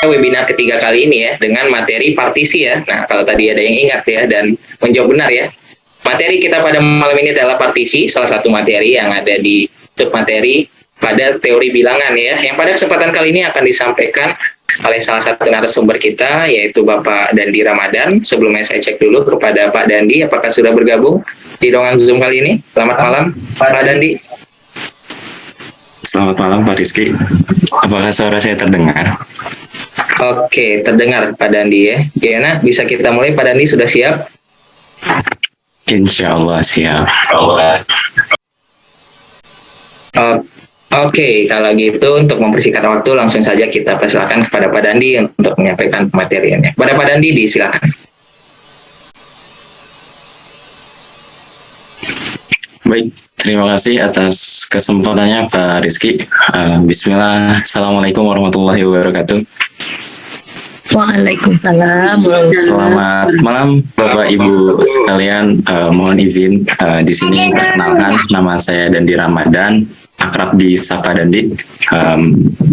webinar ketiga kali ini ya dengan materi partisi ya. Nah, kalau tadi ada yang ingat ya dan menjawab benar ya. Materi kita pada malam ini adalah partisi, salah satu materi yang ada di submateri pada teori bilangan ya. Yang pada kesempatan kali ini akan disampaikan oleh salah satu narasumber kita, yaitu Bapak Dandi Ramadan. Sebelumnya saya cek dulu kepada Pak Dandi, apakah sudah bergabung di ruangan Zoom kali ini. Selamat malam, Pak Dandi. Selamat malam, Pak Rizky. Apakah suara saya terdengar? Oke, terdengar Pak Dandi ya. Gimana? Bisa kita mulai, Pak Dandi sudah siap? Insya Allah siap. Oke, kalau gitu untuk mempersingkat waktu langsung saja kita persilakan kepada Pak Dandi untuk menyampaikan pemateriannya. Pada Pak Dandi disilakan. Baik, terima kasih atas kesempatannya Pak Rizky. Bismillah, Assalamualaikum warahmatullahi wabarakatuh. Waalaikumsalam. Selamat malam Bapak Ibu sekalian. Mohon izin di sini perkenalkan, nama saya Dandi Ramadan, akrab disapa Dandi.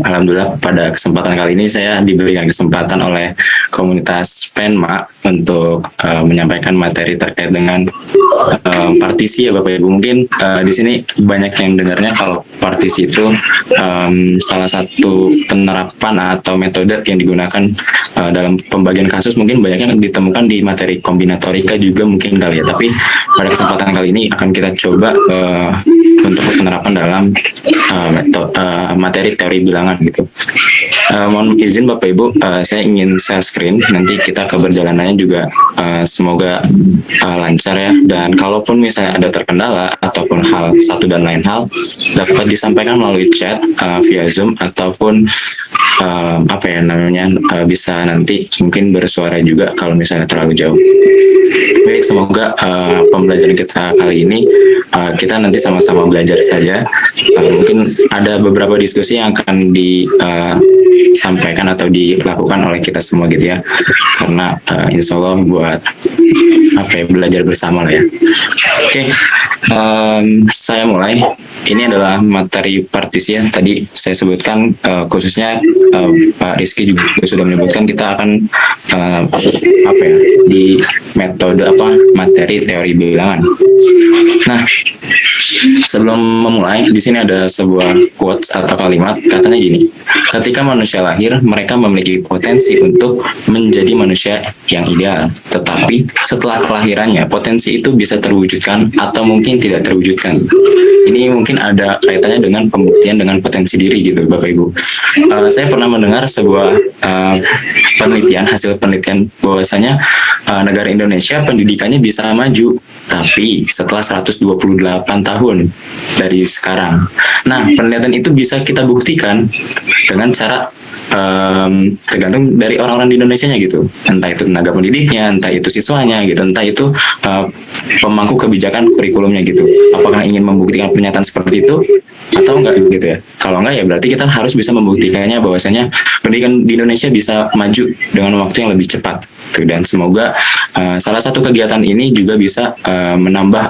Alhamdulillah pada kesempatan kali ini saya diberikan kesempatan oleh komunitas Penma untuk menyampaikan materi terkait dengan partisi ya Bapak Ibu. Mungkin di sini banyak yang dengarnya kalau partisi itu salah satu penerapan atau metode yang digunakan dalam pembagian kasus, mungkin banyaknya ditemukan di materi kombinatorika juga mungkin kali ya. Tapi pada kesempatan kali ini akan kita coba untuk penerapan dalam materi teori bilangan gitu. Mohon izin Bapak Ibu, saya ingin share screen, nanti kita ke perjalanannya juga semoga lancar ya. Dan kalaupun misalnya ada terkendala ataupun hal satu dan lain hal, dapat disampaikan melalui chat via Zoom ataupun bisa nanti mungkin bersuara juga kalau misalnya terlalu jauh. Baik, semoga pembelajaran kita kali ini kita nanti sama-sama belajar saja. Mungkin ada beberapa diskusi yang akan disampaikan atau dilakukan oleh kita semua gitu ya. Karena insya Allah buat belajar bersama lah ya. Oke, saya mulai. Ini adalah materi partisi ya. Tadi saya sebutkan khususnya Pak Rizky juga sudah menyebutkan kita akan di metode materi teori bilangan. Nah, sebelum memulai, di sini ada sebuah quotes atau kalimat, katanya gini: ketika manusia lahir, mereka memiliki potensi untuk menjadi manusia yang ideal. Tetapi setelah kelahirannya, potensi itu bisa terwujudkan atau mungkin tidak terwujudkan. Ini mungkin ada kaitannya dengan pembuktian dengan potensi diri gitu, Bapak Ibu. Saya pernah mendengar sebuah hasil penelitian bahwasanya negara Indonesia pendidikannya bisa maju, tapi setelah 128 tahun dari sekarang. Nah, penelitian itu bisa kita buktikan dengan cara tergantung dari orang-orang di Indonesianya gitu. Entah itu tenaga pendidiknya, entah itu siswanya gitu, entah itu pemangku kebijakan kurikulumnya gitu. Apakah ingin membuktikan pernyataan seperti itu atau enggak gitu ya? Kalau enggak ya berarti kita harus bisa membuktikannya bahwasanya pendidikan di Indonesia bisa maju dengan waktu yang lebih cepat. Dan semoga salah satu kegiatan ini juga bisa menambah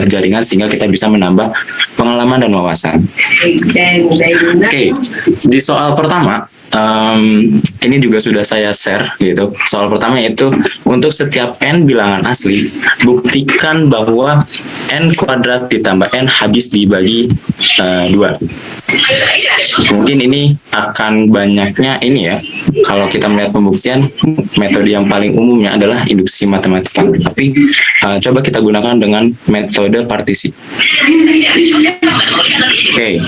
jaringan sehingga kita bisa menambah pengalaman dan wawasan. Oke, di soal pertama ini juga sudah saya share gitu. Soal pertama yaitu untuk setiap n bilangan asli, buktikan bahwa n kuadrat ditambah n habis dibagi 2. Mungkin ini akan banyaknya ini ya, kalau kita melihat pembuktian, metode yang paling umumnya adalah induksi matematika. Tapi coba kita gunakan dengan metode partisi. Oke,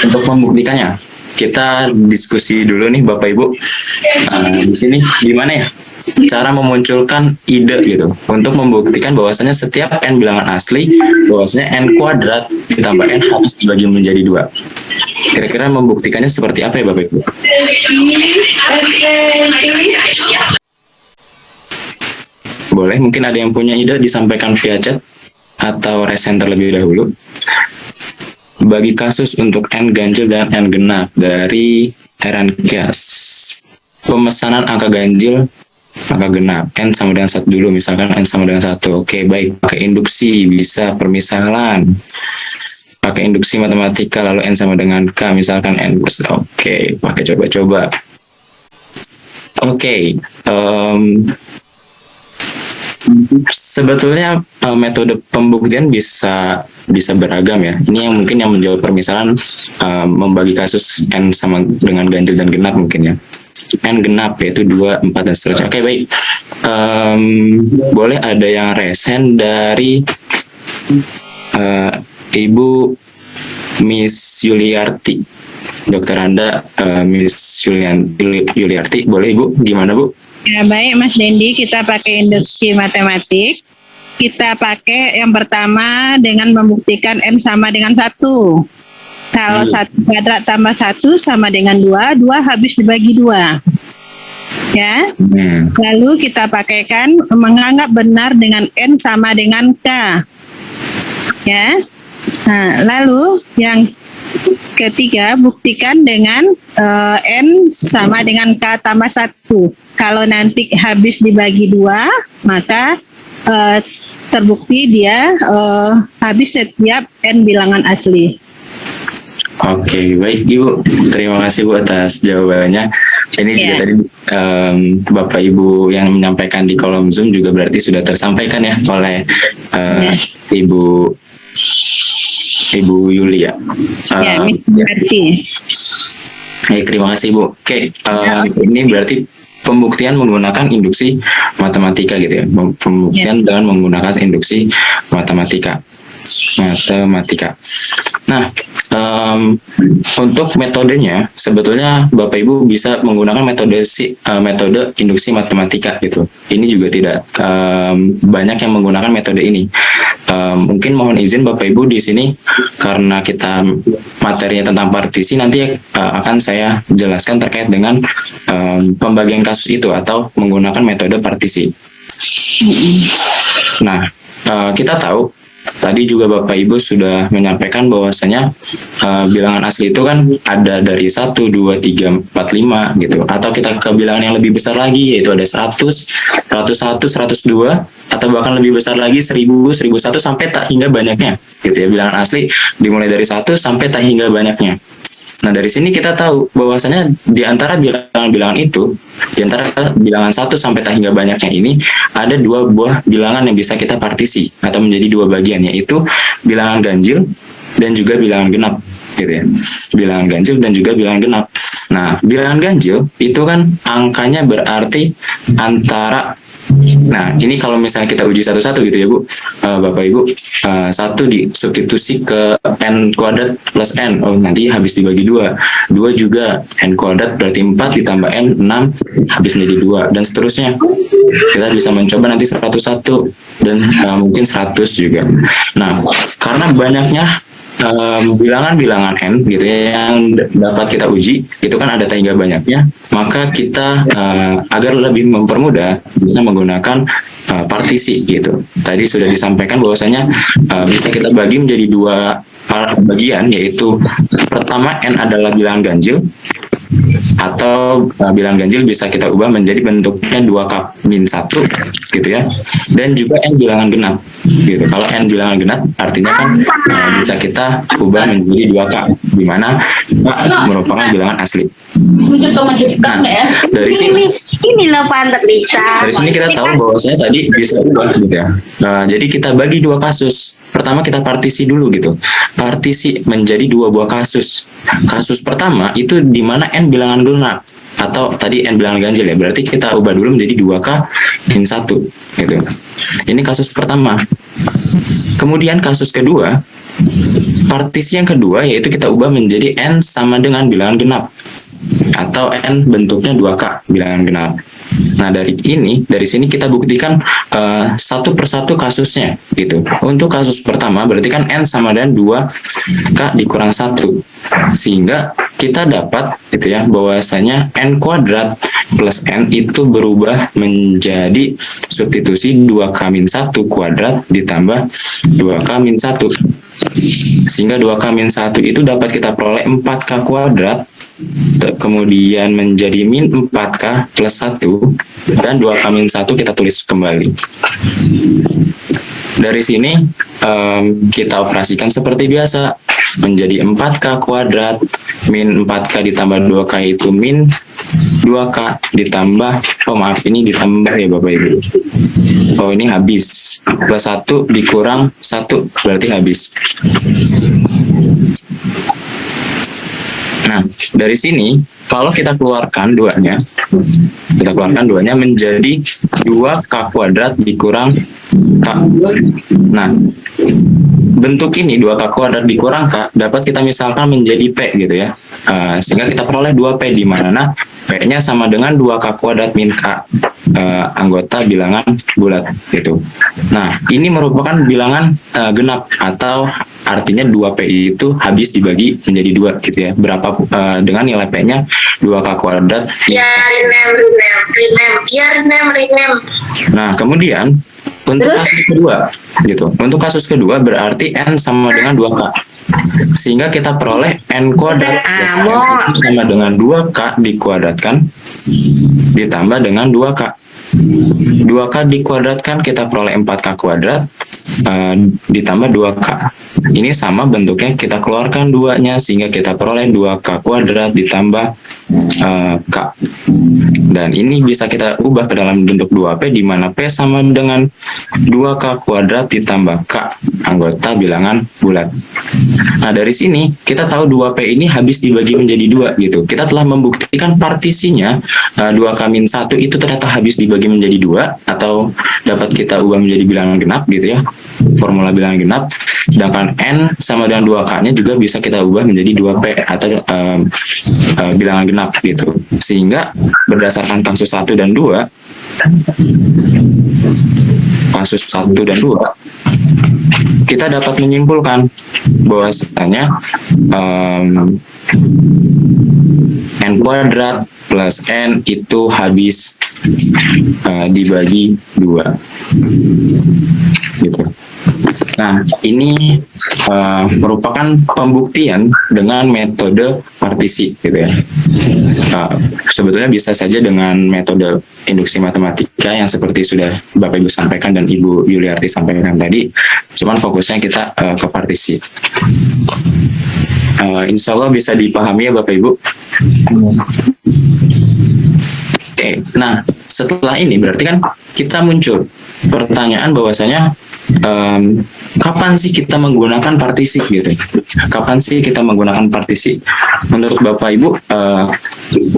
untuk membuktikannya, kita diskusi dulu nih Bapak Ibu. Di sini gimana ya cara memunculkan ide gitu untuk membuktikan bahwasanya setiap n bilangan asli, bahwasanya n kuadrat ditambah n harus dibagi menjadi 2. Kira-kira membuktikannya seperti apa ya Bapak Ibu? Boleh, mungkin ada yang punya ide disampaikan via chat atau raise hand terlebih dahulu. Bagi kasus untuk n ganjil dan n genap dari Herankias, pemesanan angka ganjil, angka genap, n sama dengan 1 dulu, misalkan n sama dengan 1. Oke, baik, pakai induksi, bisa permisalan, pakai induksi matematika, lalu n sama dengan k, misalkan n plus Oke, pakai coba-coba. Oke, sebetulnya metode pembuktian bisa bisa beragam ya. Ini yang mungkin yang menjawab permisalan, membagi kasus N sama dengan ganjil dan genap mungkin ya. N genap yaitu 2, 4 dan seterusnya. Oke, baik. Boleh ada yang resen dari Ibu Miss Yuliarti. Dokter Anda, Miss Yuliarti, boleh Ibu? Gimana Bu? Ya, baik Mas Dendi, kita pakai induksi matematik. Kita pakai yang pertama dengan membuktikan N sama dengan 1. Kalau 1 kuadrat tambah 1 sama dengan 2, 2 habis dibagi 2. Ya. Lalu kita pakaikan menganggap benar dengan N sama dengan K. Ya. Nah, lalu yang ketiga, buktikan dengan N sama dengan K tambah 1. Kalau nanti habis dibagi 2, maka terbukti dia habis setiap N bilangan asli. Oke, baik Ibu. Terima kasih Bu atas jawabannya. Ini juga tadi Bapak Ibu yang menyampaikan di kolom Zoom juga berarti sudah tersampaikan ya oleh Ibu Yulia. Baik, terima kasih Bu. Oke, ini berarti pembuktian menggunakan induksi matematika gitu ya. Pembuktian dengan menggunakan induksi matematika. Nah, untuk metodenya sebetulnya Bapak Ibu bisa menggunakan metode induksi matematika gitu. Ini juga tidak banyak yang menggunakan metode ini. Mungkin mohon izin Bapak Ibu di sini karena kita materinya tentang partisi, nanti akan saya jelaskan terkait dengan pembagian kasus itu atau menggunakan metode partisi. Nah, kita tahu tadi juga Bapak Ibu sudah menyampaikan bahwasanya bilangan asli itu kan ada dari 1, 2, 3, 4, 5 gitu. Atau kita ke bilangan yang lebih besar lagi yaitu ada 100, 101, 102 atau bahkan lebih besar lagi 1000, 1001 sampai tak hingga banyaknya gitu ya. Bilangan asli dimulai dari 1 sampai tak hingga banyaknya. Nah, dari sini kita tahu bahwasanya di antara bilangan-bilangan itu, di antara bilangan 1 sampai tak hingga banyaknya ini, ada 2 buah bilangan yang bisa kita partisi atau menjadi 2 bagian, yaitu bilangan ganjil dan juga bilangan genap gitu ya. Bilangan ganjil dan juga bilangan genap. Nah, bilangan ganjil itu kan angkanya berarti antara, nah ini kalau misalnya kita uji satu-satu gitu ya Bu, Bapak Ibu, 1 disubstitusi ke N kuadrat plus N, nanti habis dibagi 2 juga N kuadrat berarti 4 ditambah N 6 habis menjadi 2 dan seterusnya. Kita bisa mencoba nanti 101 dan mungkin 100 juga. Nah, karena banyaknya bilangan-bilangan N gitu ya yang dapat kita uji, itu kan ada tak hingga banyaknya, maka kita agar lebih mempermudah bisa menggunakan partisi gitu. Tadi sudah disampaikan bahwasanya bisa kita bagi menjadi 2 bagian, yaitu pertama N adalah bilangan ganjil, atau bilangan ganjil bisa kita ubah menjadi bentuknya 2K-1 gitu ya, dan juga N bilangan genap gitu. Kalau N bilangan genap artinya kan bisa kita ubah menjadi 2K, di mana K merupakan bilangan asli. Nah, dari sini kita tahu bahwasanya tadi bisa ubah gitu ya. Jadi kita bagi 2 kasus. Pertama kita partisi dulu gitu. Partisi menjadi 2 buah kasus. Kasus pertama itu di mana N bilangan genap atau tadi N bilangan ganjil ya. Berarti kita ubah dulu menjadi 2K-1 gitu. Ini kasus pertama. Kemudian kasus kedua, partisi yang kedua yaitu kita ubah menjadi N sama dengan bilangan genap atau N bentuknya 2K bilangan genap. Nah, dari sini kita buktikan satu persatu kasusnya gitu. Untuk kasus pertama berarti kan N sama dengan 2K dikurang 1, sehingga kita dapat gitu ya bahwasanya N kuadrat plus N itu berubah menjadi substitusi 2K-1 kuadrat ditambah 2K-1, sehingga 2K-1 itu dapat kita peroleh 4K kuadrat, kemudian menjadi min 4K plus 1, dan 2K-1 kita tulis kembali. Dari sini kita operasikan seperti biasa. menjadi 4K kuadrat, min 4K ditambah 2K itu min 2K ditambah, oh maaf ini ditambah ya Bapak Ibu. Oh ini habis, plus 1 dikurang 1 berarti habis. Nah, dari sini kalau kita keluarkan duanya menjadi 2K kuadrat dikurang K. Nah, bentuk ini 2K kuadrat dikurang K dapat kita misalkan menjadi P gitu ya. Sehingga kita peroleh 2P di mana P-nya sama dengan 2K kuadrat min K. Anggota bilangan bulat gitu. Nah, ini merupakan bilangan genap atau artinya 2P itu habis dibagi menjadi 2 gitu ya. Berapa dengan nilai P-nya 2K kuadrat. Ya, rename. Nah, kemudian untuk kasus kedua gitu. Untuk kasus kedua berarti N sama dengan 2K. Sehingga kita peroleh N kuadrat plus N itu sama dengan 2K dikuadratkan ditambah dengan 2K. 2K dikuadratkan kita peroleh 4K kuadrat ditambah 2K. Ini sama bentuknya, kita keluarkan duanya sehingga kita peroleh 2K kuadrat ditambah K. Dan ini bisa kita ubah ke dalam bentuk 2P di mana P sama dengan 2K kuadrat ditambah K, anggota bilangan bulat. Nah, dari sini kita tahu 2P ini habis dibagi menjadi 2 gitu. Kita telah membuktikan partisinya 2K-1 itu ternyata habis dibagi menjadi 2 atau dapat kita ubah menjadi bilangan genap gitu ya. Formula bilangan genap. Sedangkan N sama dengan 2K-nya juga bisa kita ubah menjadi 2P atau bilangan genap gitu. Sehingga berdasarkan kasus 1 dan 2, kita dapat menyimpulkan bahwasanya N kuadrat plus N itu habis dibagi 2 gitu. Nah, ini merupakan pembuktian dengan metode partisi gitu ya. Sebetulnya bisa saja dengan metode induksi matematika yang seperti sudah Bapak Ibu sampaikan dan Ibu Yuliarti sampaikan tadi. Cuman fokusnya kita ke partisi. Insya Allah bisa dipahami ya Bapak Ibu. Oke, nah setelah ini berarti kan kita muncul pertanyaan bahwasanya kapan sih kita menggunakan partisi gitu? Kapan sih kita menggunakan partisi? Menurut Bapak Ibu,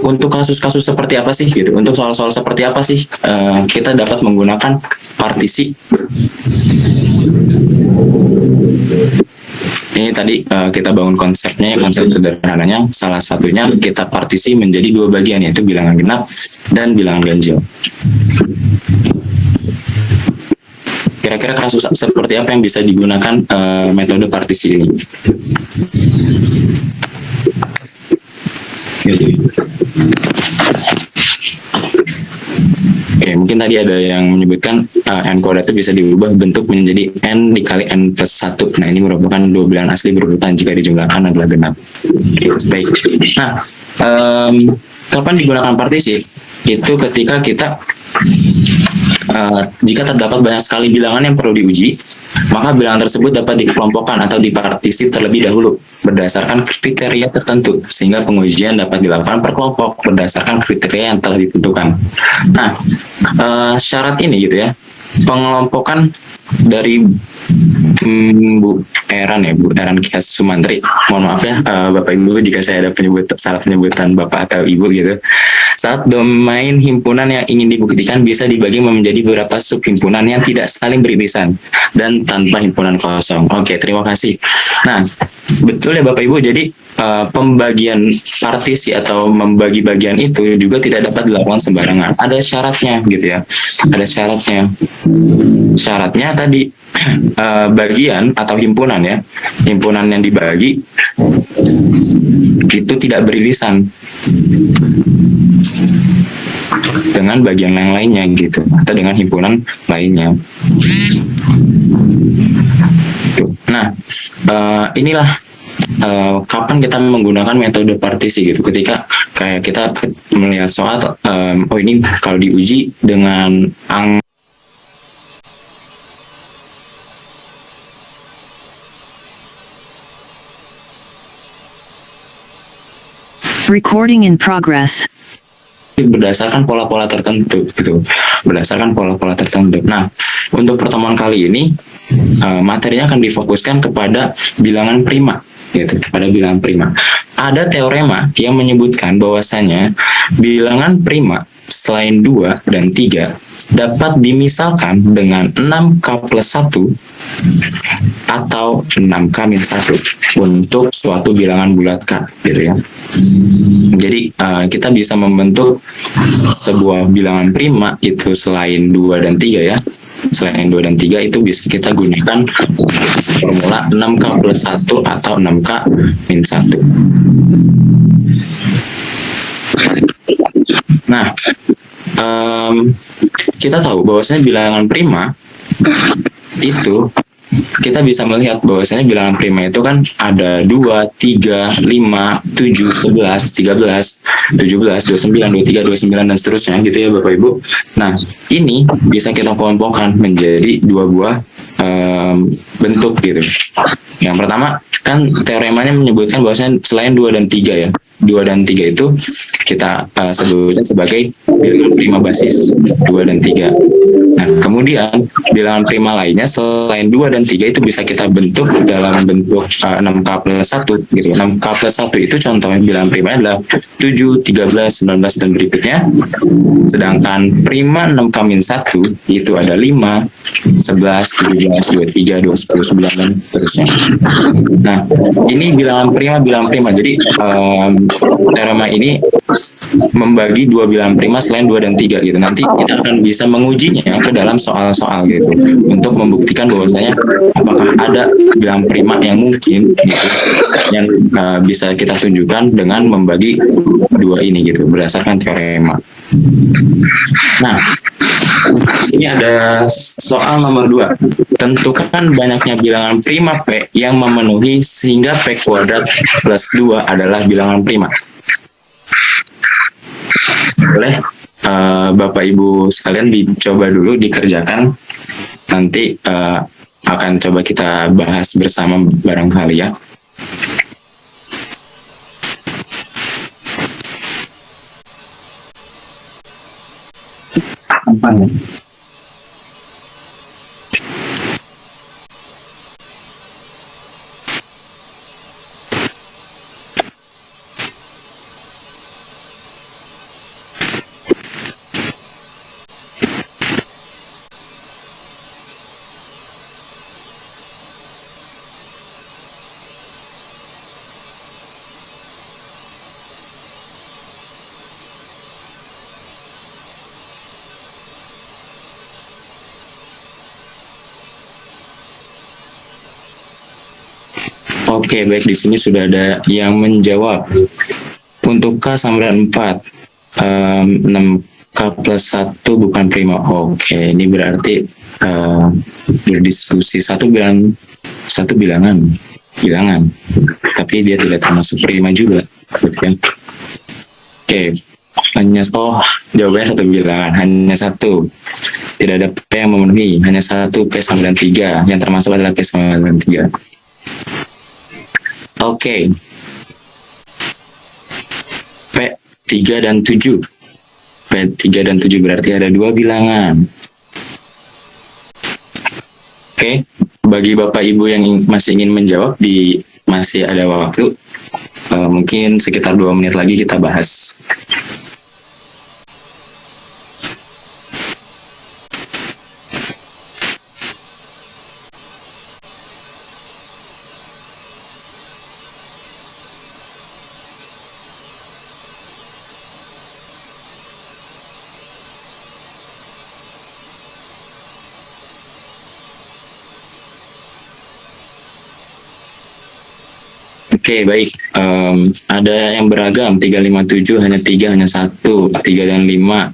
untuk kasus-kasus seperti apa sih gitu? Untuk soal-soal seperti apa sih kita dapat menggunakan partisi? Ini tadi kita bangun konsepnya, konsep sederhananya. Salah satunya kita partisi menjadi 2 bagian, yaitu bilangan genap dan bilangan ganjil. Kira-kira kasus seperti apa yang bisa digunakan metode partisi ini? Gitu. Oke, mungkin tadi ada yang menyebutkan N kuadrat itu bisa diubah bentuk menjadi N dikali N plus 1. Nah, ini merupakan 2 bilangan asli berurutan jika dijumlahkan adalah genap. Baik. Nah, kapan digunakan partisi? Itu ketika kita jika terdapat banyak sekali bilangan yang perlu diuji, maka bilangan tersebut dapat dikelompokkan atau dipartisi terlebih dahulu berdasarkan kriteria tertentu, sehingga pengujian dapat dilakukan per kelompok berdasarkan kriteria yang telah ditentukan. Nah, syarat ini gitu ya, pengelompokan dari Bu Eran Kias Sumantri. Mohon maaf ya Bapak Ibu jika saya ada salah penyebutan Bapak atau Ibu gitu. Saat domain himpunan yang ingin dibuktikan bisa dibagi menjadi beberapa subhimpunan yang tidak saling beririsan dan tanpa himpunan kosong. Oke, terima kasih. Nah, betul ya Bapak Ibu, jadi pembagian partisi atau membagi bagian itu juga tidak dapat dilakukan sembarangan. Ada syaratnya gitu ya. Ada syaratnya. Syaratnya tadi bagian atau himpunan ya. Himpunan yang dibagi itu tidak beririsan dengan bagian yang lainnya gitu, atau dengan himpunan lainnya. Nah, inilah kapan kita menggunakan metode partisi gitu. Ketika kayak kita melihat soal, oh ini kalau diuji dengan Recording in progress. berdasarkan pola-pola tertentu gitu, berdasarkan pola-pola tertentu. Nah, untuk pertemuan kali ini materinya akan difokuskan kepada bilangan prima gitu, pada bilangan prima. Ada teorema yang menyebutkan bahwasanya bilangan prima selain 2 dan 3 dapat dimisalkan dengan 6K plus 1 atau 6K min 1 untuk suatu bilangan bulat K gitu ya. Jadi kita bisa membentuk sebuah bilangan prima itu selain 2 dan 3 ya. Selain 2 dan 3 itu bisa kita gunakan formula 6K plus 1 atau 6K min 1. Nah, kita tahu bahwasanya bilangan prima itu kita bisa melihat bahwasanya bilangan prima itu kan ada 2, 3, 5, 7, 11, 13, 17, 29, 23, 29 dan seterusnya gitu ya Bapak Ibu. Nah, ini bisa kita kelompokkan menjadi 2 buah bentuk gitu. Yang pertama kan teoremanya menyebutkan bahwasanya selain 2 dan 3 ya. 2 dan 3 itu kita sebutnya sebagai bilangan prima basis 2 dan 3. Nah, kemudian bilangan prima lainnya selain 2 dan 3 itu bisa kita bentuk dalam bentuk 6K plus 1 gitu. 6K plus 1 itu contohnya bilangan primanya adalah 7, 13, 19 dan berikutnya. Sedangkan prima 6K min 1 itu ada 5, 11, 17, 23, 20, 9 dan seterusnya. Nah, ini bilangan prima. Jadi teorema ini membagi 2 bilangan prima selain 2 dan 3 gitu. Nanti kita akan bisa mengujinya ke dalam soal-soal gitu untuk membuktikan bahwasanya apakah ada bilangan prima yang mungkin gitu, yang bisa kita tunjukkan dengan membagi 2 ini gitu berdasarkan teorema. Nah, ini ada soal nomor 2. Tentukan banyaknya bilangan prima P yang memenuhi sehingga P kuadrat plus 2 adalah bilangan prima. Boleh Bapak Ibu sekalian dicoba dulu dikerjakan, nanti akan coba kita bahas bersama barangkali ya. Apa nih? Oke, baik, di sini sudah ada yang menjawab. Untuk K sama dengan 4, 6K plus 1 bukan prima. Oke, ini berarti berdiskusi satu bilangan, tapi dia tidak termasuk prima juga. Oke, jawabannya satu bilangan, hanya satu. Tidak ada P yang memenuhi, hanya satu P sama dengan 3, yang termasuk adalah P sama dengan 3. Oke. P3 dan 7. P3 dan 7 berarti ada 2 bilangan. Oke, bagi Bapak Ibu yang masih ingin menjawab, masih ada waktu. Mungkin sekitar 2 menit lagi kita bahas. Oke, baik. Ada yang beragam, 357, hanya 3, hanya 1, 3 dan 5.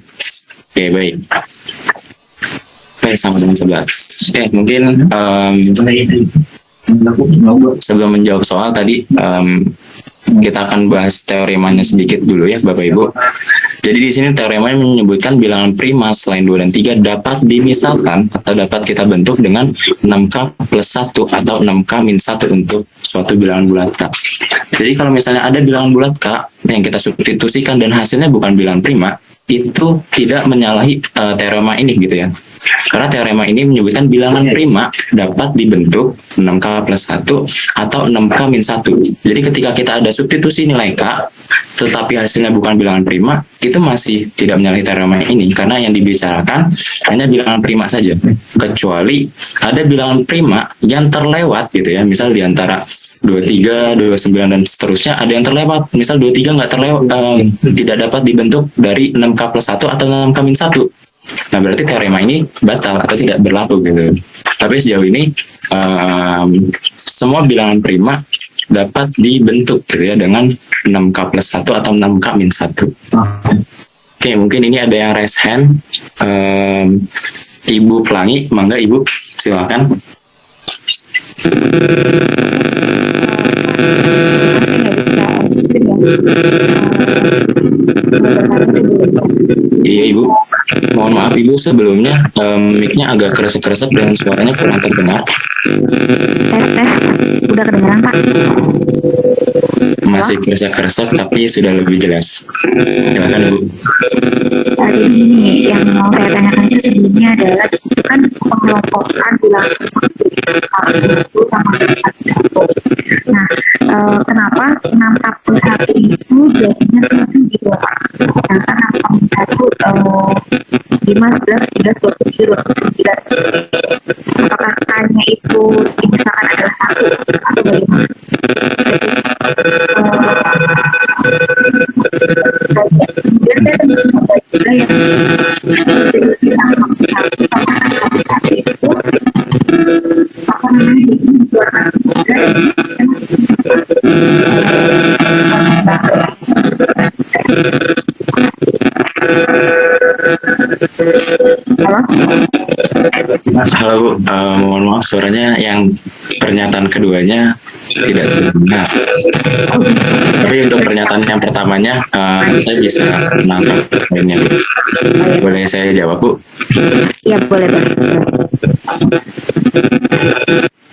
Oke, baik. P sama dengan 11. Oke, mungkin sebelum menjawab soal tadi, kita akan bahas teoremanya sedikit dulu ya, Bapak Ibu. Jadi di sini teoremanya menyebutkan bilangan prima selain 2 dan 3 dapat dimisalkan atau dapat kita bentuk dengan 6K plus 1 atau 6K min 1 untuk suatu bilangan bulat K. Jadi kalau misalnya ada bilangan bulat K yang kita substitusikan dan hasilnya bukan bilangan prima, itu tidak menyalahi teorema ini gitu ya. Karena teorema ini menyebutkan bilangan prima dapat dibentuk 6K plus 1 atau 6K min 1. Jadi ketika kita ada substitusi nilai K, tetapi hasilnya bukan bilangan prima, itu masih tidak menyalahi teorema ini. Karena yang dibicarakan hanya bilangan prima saja. Kecuali ada bilangan prima yang terlewat gitu ya. Misal di antara 23, 29 dan seterusnya ada yang terlewat. Misal 23 nggak terlewat, tidak dapat dibentuk dari 6K plus 1 atau 6K min 1. Nah berarti teorema ini batal atau tidak berlaku gitu. Tapi sejauh ini semua bilangan prima dapat dibentuk gitu ya dengan 6K plus 1 atau 6K min 1. Oke, mungkin ini ada yang raise hand. Ibu Pelangi, mangga Ibu, silakan. Iya Ibu, mohon maaf Ibu sebelumnya mic-nya agak keresek-keresek dan suaranya kurang terdengar. Udah kedengeran Pak? Masih keresek-keresek tapi sudah lebih jelas. Silakan Ibu. Tadi ini yang mau saya tanyakan itu sebelumnya adalah itu kan pengelompokan bilangan itu sama satu. Nah, kenapa 6K plus 1 itu jadinya langsung di bawah? Sedangkan 6K plus 1 5, 11, 12, 29. Apakah K-nya itu misalkan adalah 1 atau bagaimana? Halo Bu, mohon maaf suaranya yang pernyataan keduanya tidak terdengar. Tapi untuk pernyataan yang pertamanya saya bisa menangkap poinnya Bu. Boleh saya jawab Bu? Iya boleh.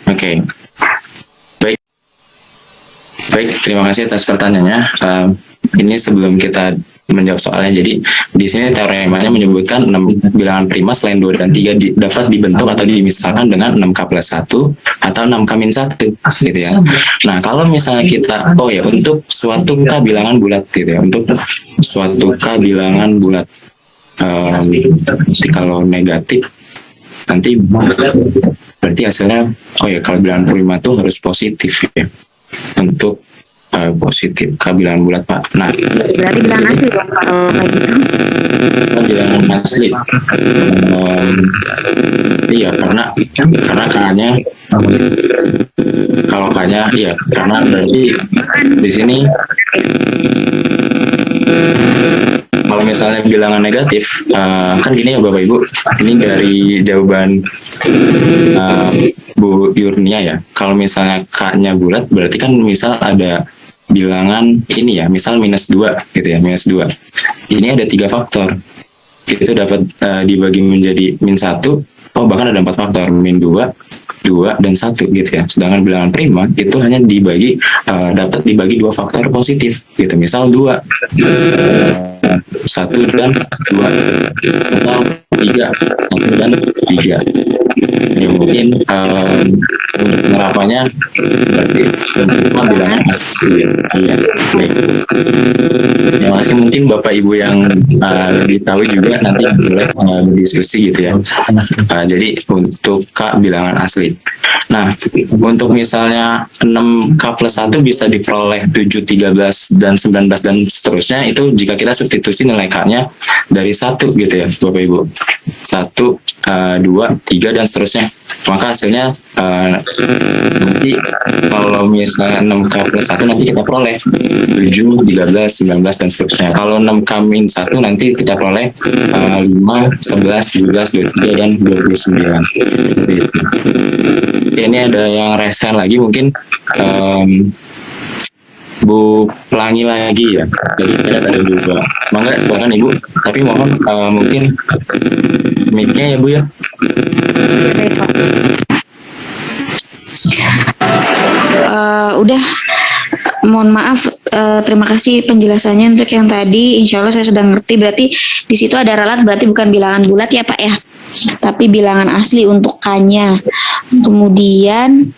Oke. Baik, terima kasih atas pertanyaannya. Ini sebelum kita menjawab soalnya, jadi di sini teoremanya menyebutkan 6 bilangan prima selain 2 dan 3 dapat dibentuk atau dimisalkan dengan 6K plus 1 atau 6K min 1 gitu ya. Nah, kalau misalnya kita untuk suatu K bilangan bulat gitu ya, untuk suatu K bilangan bulat kalau negatif nanti berarti hasilnya kalau bilangan prima itu harus positif ya. Untuk positif K bilangan bulat Pak. Nah, berarti bilangan asli dong kalau kayak gitu. Bilangan asli. Iya karena K-nya kalau K-nya iya karena berarti di sini kalau misalnya bilangan negatif kan gini ya Bapak Ibu, ini dari jawaban Bu Yurnia ya. Kalau misalnya K-nya bulat berarti kan misal ada bilangan ini ya, misal minus 2 gitu ya, minus 2. Ini ada 3 faktor. Itu dapat dibagi menjadi min 1, bahkan ada 4 faktor, min 2, 2, dan 1 gitu ya. Sedangkan bilangan prima itu hanya dapat dibagi 2 faktor positif gitu. Misal 2, 1 dan 2, atau 3, 1 dan 3. Ya mungkin untuk penerapannya berarti bilangan asli ya. Baik. Ya masih mungkin Bapak Ibu yang lebih tahu juga nanti boleh berdiskusi gitu ya. Jadi untuk K bilangan asli. Nah, untuk misalnya 6K plus 1 bisa diperoleh 7, 13, dan 19 dan seterusnya, itu jika kita substitusi nilai K-nya dari 1 gitu ya Bapak Ibu. 1, 2, 3 dan seterusnya. Maka hasilnya nanti kalau misalnya 6K plus 1 nanti kita peroleh 7, 13, 19 dan seterusnya. Kalau 6K min 1 nanti kita peroleh 5, 11, 17, 23 dan 29. Ini ada yang raise hand lagi mungkin Bu Pelangi lagi ya. Jadi kita ada dua. Mangga silakan Ibu. Tapi mohon mungkin mic-nya ya Bu ya. Udah, mohon maaf, terima kasih penjelasannya untuk yang tadi. Insya Allah saya sudah ngerti. Berarti di situ ada ralat, berarti bukan bilangan bulat ya Pak ya, tapi bilangan asli untuk K-nya. Kemudian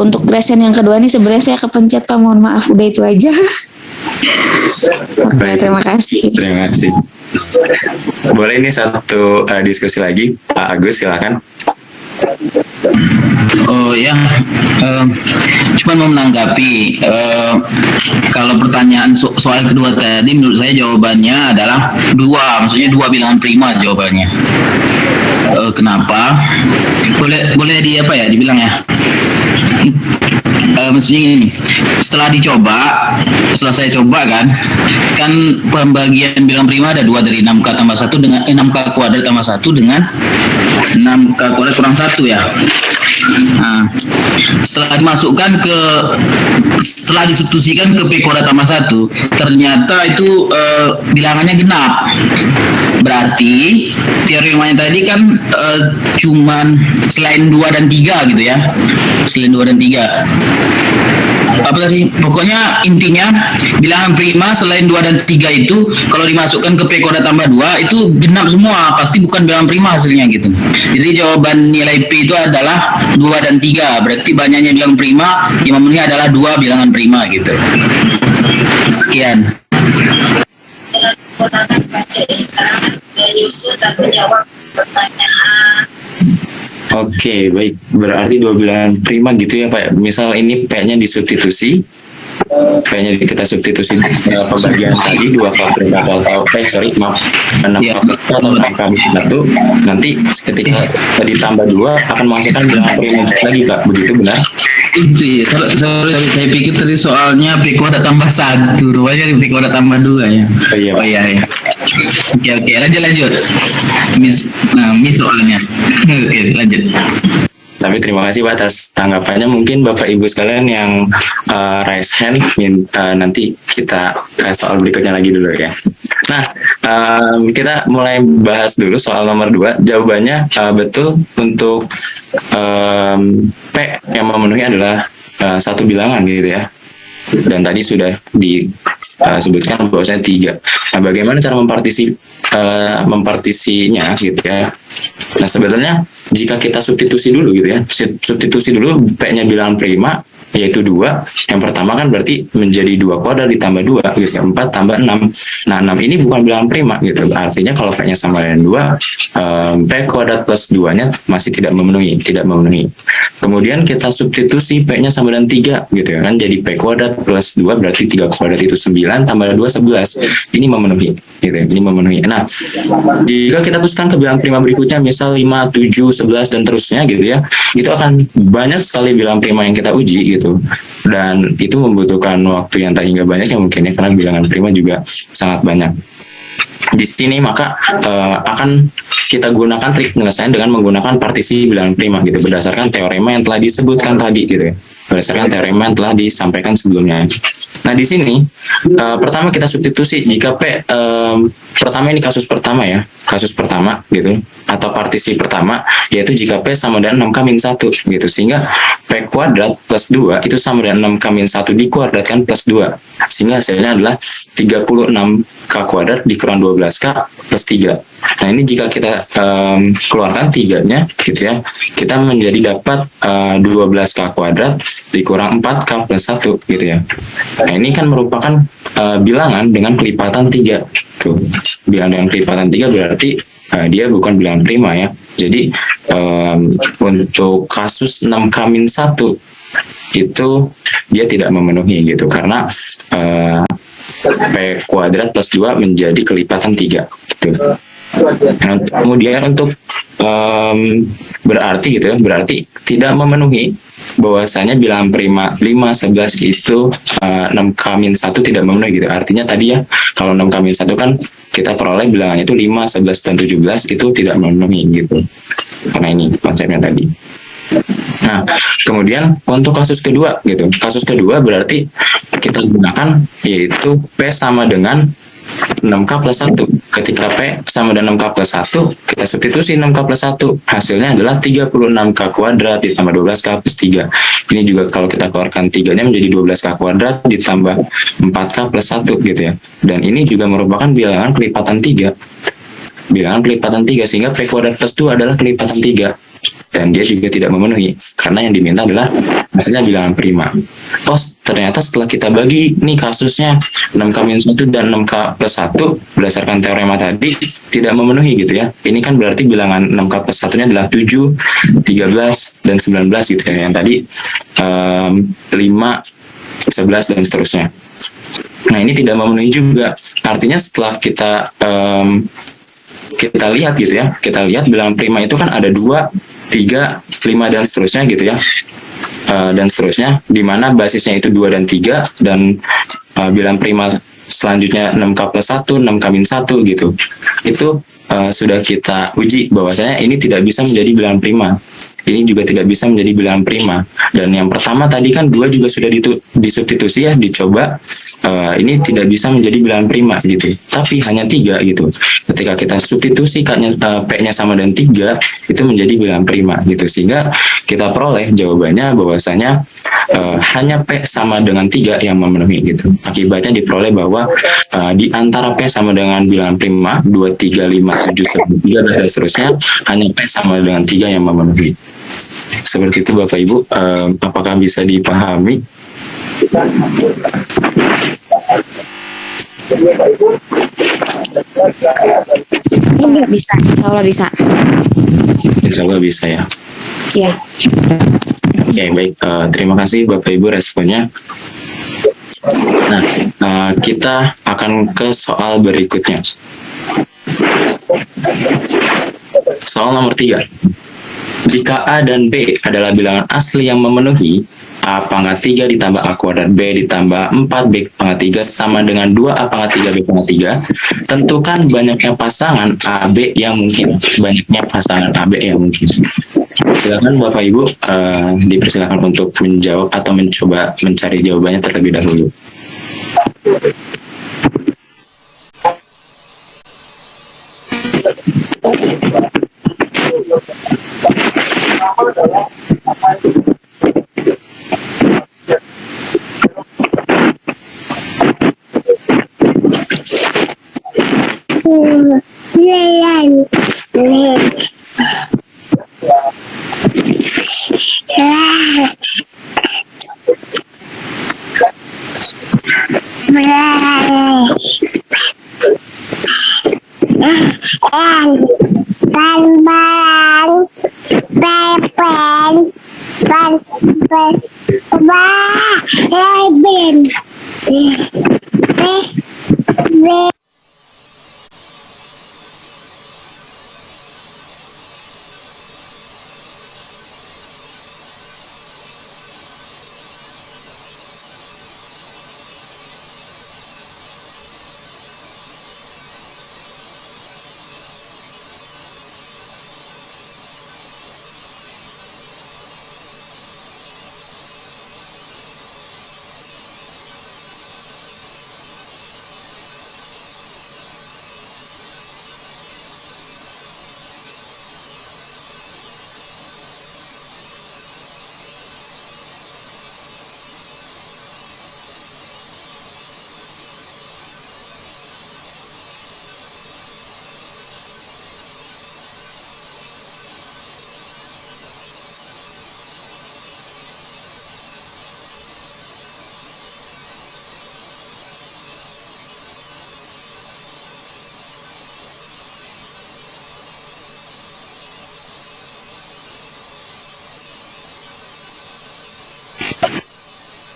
untuk gresen yang kedua ini sebenarnya saya kepencet Pak, mohon maaf. Udah itu aja. Oke, terima kasih. Terima kasih. Boleh ini satu diskusi lagi, Pak Agus silakan. Oh ya, cuma mau menanggapi kalau pertanyaan soal kedua tadi, menurut saya jawabannya adalah dua, maksudnya dua bilangan prima jawabannya. Kenapa? Boleh di apa ya dibilang ya? Maksudnya gini, setelah saya coba kan pembagian bilangan prima ada dua, dari 6K tambah 1 dengan 6K kuadrat tambah 1 dengan 6K kuadrat kurang 1 ya. Nah, setelah disubstitusikan ke P kuadrat tambah 1, ternyata itu bilangannya genap. Berarti teoremanya tadi kan cuman selain 2 dan 3 gitu ya. Selain 2 dan 3. Apa tadi? Pokoknya intinya bilangan prima selain 2 dan 3 itu kalau dimasukkan ke P kuadrat tambah 2 itu genap semua, pasti bukan bilangan prima hasilnya gitu. Jadi jawaban nilai P itu adalah 2 dan 3. Berarti banyaknya bilangan prima yang memenuhi adalah 2 bilangan prima gitu. Sekian. Oke, baik. Berarti dua bilangan prima gitu ya Pak. Misal ini P-nya disubstitusi, P-nya kita substitusi pembagian tadi 2 kali atau 6 kali atau 6 kali 1. Nanti ketika ditambah 2 akan menghasilkan bilangan prima lagi Pak. Begitu benar? Sorry, saya pikir tadi soalnya P kuadrat tambah 1, rupanya P kuadrat tambah 2 ya. Oh iya. Oke, lanjut. Miss soalnya. Oke, lanjut. Tapi terima kasih Pak atas tanggapannya. Mungkin Bapak Ibu sekalian yang raise hand, nanti kita soal berikutnya lagi dulu ya. Nah, kita mulai bahas dulu soal nomor 2. Jawabannya betul untuk P yang memenuhi adalah satu bilangan gitu ya. Dan tadi sudah disebutkan bahwasanya 3. Nah, bagaimana cara mempartisinya gitu ya. Nah, sebetulnya jika kita substitusi dulu gitu ya. Substitusi dulu P-nya bilangan prima yaitu 2. Yang pertama kan berarti menjadi 2 kuadrat ditambah 2 gitu ya, 4 tambah 6. Nah, 6 ini bukan bilangan prima gitu. Artinya kalau P-nya sama dengan 2, P kuadrat plus 2-nya masih tidak memenuhi. Kemudian kita substitusi P-nya sama dengan 3 gitu ya kan, jadi P kuadrat plus 2 berarti 3 kuadrat itu 9 tambah 2 11. Ini memenuhi gitu ya, ini memenuhi. Nah, jika kita teruskan ke bilangan prima berikutnya misal 5, 7, 11 dan terusnya gitu ya, itu akan banyak sekali bilangan prima yang kita uji gitu. Dan itu membutuhkan waktu yang tak hingga banyak ya mungkin ya, karena bilangan prima juga sangat banyak. Di sini maka akan kita gunakan trik penyelesaian dengan menggunakan partisi bilangan prima gitu, berdasarkan teorema yang telah disebutkan tadi gitu ya, berdasarkan teorema yang telah disampaikan sebelumnya. Nah, di sini pertama kita substitusi jika P pertama ini kasus pertama ya, kasus pertama gitu, atau partisi pertama, yaitu jika P sama dengan 6K-1 gitu, sehingga P kuadrat plus 2 itu sama dengan 6K-1 dikuadratkan plus 2, sehingga hasilnya adalah 36K kuadrat dikurang 12K plus 3. Nah, ini jika kita keluarkan 3-nya gitu ya, kita menjadi dapat 12K kuadrat dikurang 4K plus 1 gitu ya. Nah, ini kan merupakan bilangan dengan kelipatan 3. Tuh, bilangan dengan kelipatan 3 berarti dia bukan bilangan prima ya. Jadi untuk kasus 6K-1 itu dia tidak memenuhi gitu, karena P kuadrat plus 2 menjadi kelipatan 3 gitu. Nah, kemudian untuk berarti gitu ya, berarti tidak memenuhi bahwasanya bilangan prima 5, 11 itu 6K-1 tidak memenuhi gitu. Artinya tadi ya, kalau 6K-1 kan kita peroleh bilangannya itu 5, 11, dan 17 itu tidak memenuhi gitu. Karena ini konsepnya tadi. Nah, kemudian untuk kasus kedua gitu. Kasus kedua berarti kita gunakan yaitu P sama dengan 6K plus 1. Ketika P sama dengan 6K plus 1, kita substitusi 6K plus 1. Hasilnya adalah 36K kuadrat ditambah 12K plus 3. Ini juga kalau kita keluarkan 3-nya menjadi 12K kuadrat ditambah 4K plus 1 gitu ya. Dan ini juga merupakan bilangan kelipatan 3. Bilangan kelipatan 3 sehingga P kuadrat plus 2 adalah kelipatan 3. Dan dia juga tidak memenuhi karena yang diminta adalah hasilnya bilangan prima. Oh, ternyata setelah kita bagi nih kasusnya 6K-1 dan 6K plus 1 berdasarkan teorema tadi tidak memenuhi gitu ya. Ini kan berarti bilangan 6K plus 1-nya adalah 7, 13, dan 19 gitu ya. Yang tadi 5, 11, dan seterusnya. Nah, ini tidak memenuhi juga. Artinya setelah kita lihat gitu ya, kita lihat bilangan prima itu kan ada 2, 3, 5, dan seterusnya gitu ya. Dan seterusnya, di mana basisnya itu 2 dan 3, dan bilangan prima selanjutnya 6K plus 1, 6K-1 gitu. Itu sudah kita uji bahwasanya ini tidak bisa menjadi bilangan prima. Ini juga tidak bisa menjadi bilangan prima. Dan yang pertama tadi kan 2 juga sudah disubstitusi ya, dicoba. Ini tidak bisa menjadi bilangan prima gitu. Tapi hanya 3 gitu. Ketika kita substitusi P-nya sama dengan 3, itu menjadi bilangan prima gitu. Sehingga kita peroleh jawabannya bahwasanya hanya P sama dengan 3 yang memenuhi gitu. Akibatnya diperoleh bahwa di antara P sama dengan bilangan prima 2, 3, 5, 7, 13, dan seterusnya, hanya P sama dengan 3 yang memenuhi. Seperti itu Bapak Ibu, apakah bisa dipahami? Enggak bisa, insya Allah bisa. Insya Allah bisa ya. Iya. Oke, baik. Terima kasih Bapak Ibu responnya. Nah, kita akan ke soal berikutnya. Soal nomor 3. Jika A dan B adalah bilangan asli yang memenuhi, A pangkat 3 ditambah A kuadrat B ditambah 4B pangkat 3 sama dengan 2A pangkat 3 B pangkat 3, tentukan banyaknya pasangan AB yang mungkin. Banyaknya pasangan AB yang mungkin. Silakan Bapak Ibu dipersilakan untuk menjawab atau mencoba mencari jawabannya terlebih dahulu.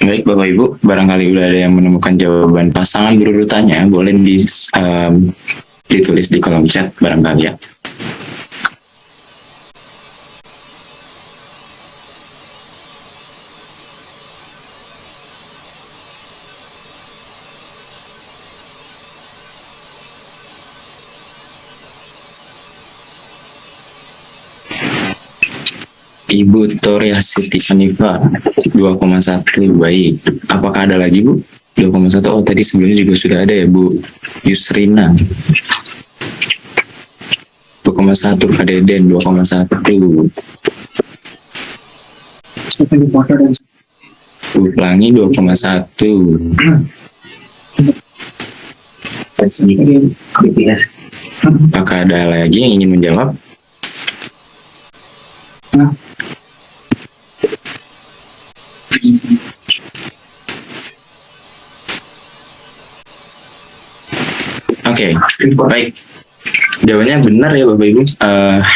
Baik Bapak Ibu, barangkali sudah ada yang menemukan jawaban pasangan berurutannya, boleh ditulis di kolom chat barangkali ya. Ibu Toria Siti Hanifa 2,1. Baik. Apakah ada lagi, Bu? 2,1. Oh, tadi sebelumnya juga sudah ada ya, Bu Yusrina 2,1. Kak Deden 2,1. Bu Pelangi 2,1. Apakah ada lagi yang ingin menjawab? Oke, baik. Jawabannya benar ya Bapak Ibu.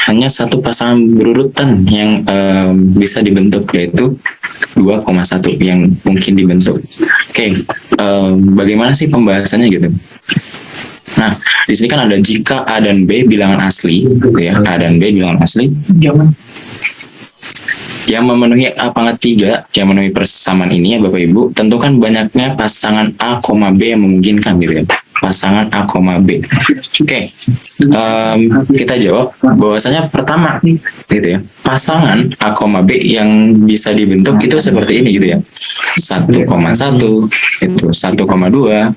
Hanya satu pasangan berurutan yang bisa dibentuk, yaitu 2,1 yang mungkin dibentuk. Oke, bagaimana sih pembahasannya gitu? Nah, di sini kan ada jika A dan B bilangan asli, gitu ya. A dan B bilangan asli. Yang memenuhi A pangkat 3, yang memenuhi persamaan ini ya Bapak Ibu, tentukan banyaknya pasangan A, B yang memungkinkan gitu ya. Pasangan A, B. Oke, kita jawab bahwasanya pertama gitu ya. Pasangan A, B yang bisa dibentuk itu seperti ini gitu ya. 1,1 itu 1,2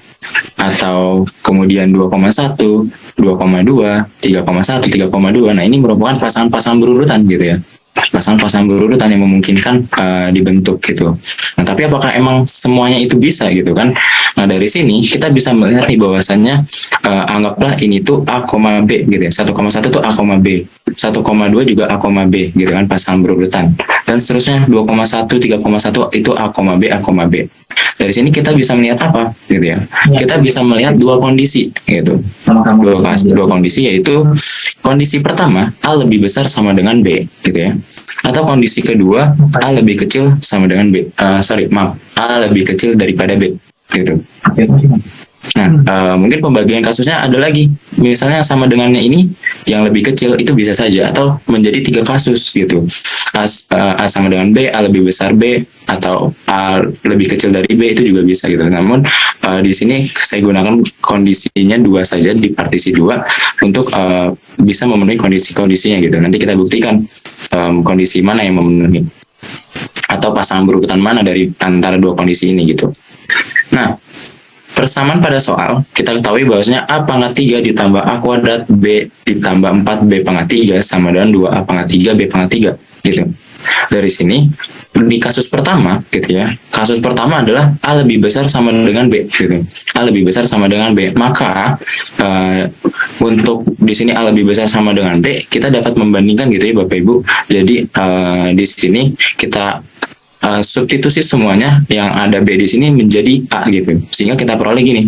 atau kemudian 2,1, 2,2, 3,1, 3,2. Nah, ini merupakan pasangan-pasangan berurutan gitu ya. Pasangan-pasangan berurutan yang memungkinkan dibentuk gitu. Nah, tapi apakah emang semuanya itu bisa gitu kan? Nah, dari sini kita bisa melihat nih bahwasannya anggaplah ini tuh A, B gitu ya. 1,1 tuh A, B. 1,2 juga A, B gitu kan, pasangan berurutan. Dan seterusnya 2,1, 3,1 itu A, B, A, B. Dari sini kita bisa melihat apa gitu ya? Kita bisa melihat dua kondisi gitu. Dua kondisi, yaitu kondisi pertama A lebih besar sama dengan B gitu ya. Atau kondisi kedua A lebih kecil sama dengan B. A lebih kecil daripada B gitu. Nah, mungkin pembagian kasusnya ada lagi. Misalnya sama dengannya ini yang lebih kecil itu bisa saja, atau menjadi 3 kasus gitu. A sama dengan B, A lebih besar B, atau A lebih kecil dari B, itu juga bisa gitu. Namun di sini saya gunakan kondisinya 2 saja di partisi 2 untuk bisa memenuhi kondisi-kondisinya gitu. Nanti kita buktikan kondisi mana yang memenuhi, atau pasangan berurutan mana dari antara 2 kondisi ini gitu. Nah, persamaan pada soal, kita ketahui bahwasanya A pangkat 3 ditambah A kuadrat B ditambah 4B pangkat 3 sama dengan 2A pangkat 3 B pangkat 3 gitu. Dari sini, di kasus pertama gitu ya, kasus pertama adalah A lebih besar sama dengan B gitu. A lebih besar sama dengan B. Maka untuk di sini A lebih besar sama dengan B, kita dapat membandingkan gitu ya Bapak Ibu. Jadi di sini kita substitusi semuanya yang ada B di sini menjadi A gitu, sehingga kita peroleh gini,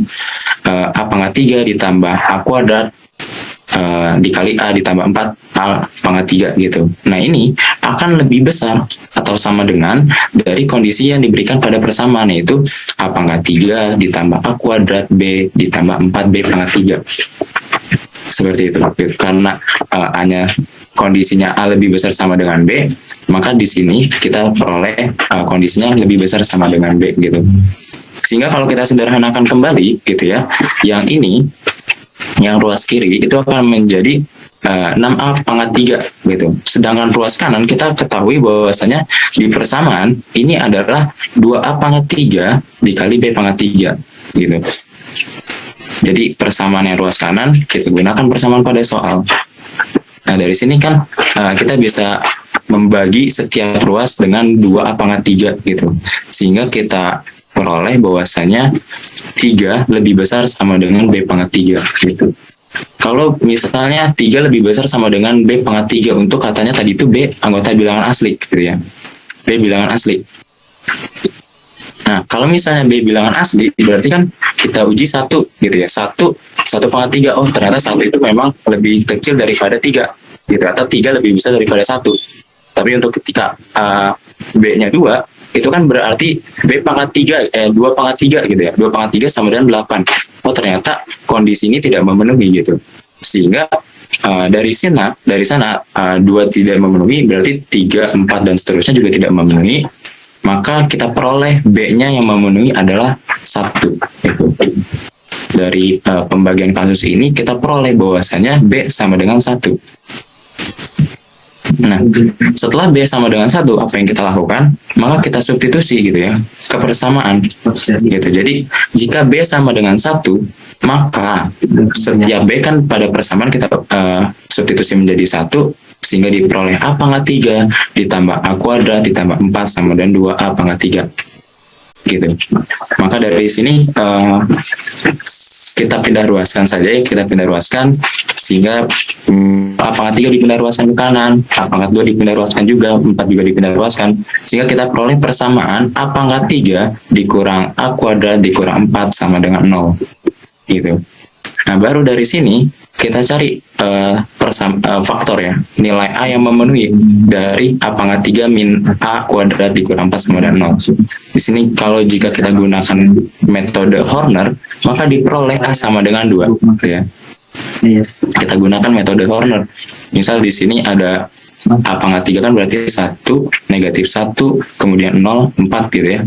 A pangkat 3 ditambah A kuadrat dikali A ditambah 4 A pangkat 3 gitu. Nah, ini akan lebih besar atau sama dengan dari kondisi yang diberikan pada persamaan, yaitu A pangkat 3 ditambah A kuadrat B ditambah 4B pangkat 3. Seperti itu. Karena hanya kondisinya A lebih besar sama dengan B, maka di sini kita peroleh kondisinya lebih besar sama dengan B gitu. Sehingga kalau kita sederhanakan kembali gitu ya, yang ini, yang ruas kiri itu akan menjadi 6A pangkat 3 gitu. Sedangkan ruas kanan kita ketahui bahwasanya di persamaan ini adalah 2A pangkat 3 dikali B pangkat 3 gitu. Jadi persamaan yang ruas kanan kita gunakan persamaan pada soal. Nah, dari sini kan kita bisa membagi setiap ruas dengan 2A pangkat 3 gitu. Sehingga kita peroleh bahwasanya 3 lebih besar sama dengan B pangkat 3 gitu. Kalau misalnya 3 lebih besar sama dengan B pangkat 3, untuk katanya tadi itu B anggota bilangan asli gitu ya. B bilangan asli. Nah, kalau misalnya B bilangan asli, berarti kan kita uji 1 gitu ya. 1 pangkat 3. Oh, ternyata 1 itu memang lebih kecil daripada 3 gitu, atau 3 lebih besar daripada 1. Tapi untuk ketika B-nya 2, itu kan berarti B pangkat 3, 2 pangkat 3 gitu ya. 2 pangkat 3 sama dengan 8. Oh, ternyata kondisi ini tidak memenuhi gitu. Sehingga dari sana 2 tidak memenuhi, berarti 3, 4 dan seterusnya juga tidak memenuhi. Maka kita peroleh B-nya yang memenuhi adalah 1 gitu. Dari pembagian kasus ini kita peroleh bahwasanya B sama dengan 1. Nah, setelah B sama dengan 1, apa yang kita lakukan? Maka kita substitusi gitu ya, ke persamaan. Gitu. Jadi, jika B sama dengan 1, maka setiap B kan pada persamaan kita substitusi menjadi 1, sehingga diperoleh A pangkat 3 ditambah A kuadrat ditambah 4 sama dengan 2A pangkat 3. Gitu. Maka dari sini kita pindah ruaskan saja, kita pindah ruaskan sehingga A pangkat 3 dipindah ruaskan ke kanan, A pangkat 2 dipindah ruaskan juga, 4 juga dipindah ruaskan, sehingga kita peroleh persamaan A pangkat 3 dikurang A kuadrat dikurang 4 sama dengan 0. Gitu. Nah, baru dari sini kita cari faktor ya, nilai A yang memenuhi dari A pangkat 3 min A kuadrat dikurang 4 sama dengan 0. Di sini kalau jika kita gunakan metode Horner, maka diperoleh A sama dengan 2. Ya. Kita gunakan metode Horner. Misal di sini ada A pangkat 3 kan berarti 1, negatif 1, kemudian 0, 4 gitu ya.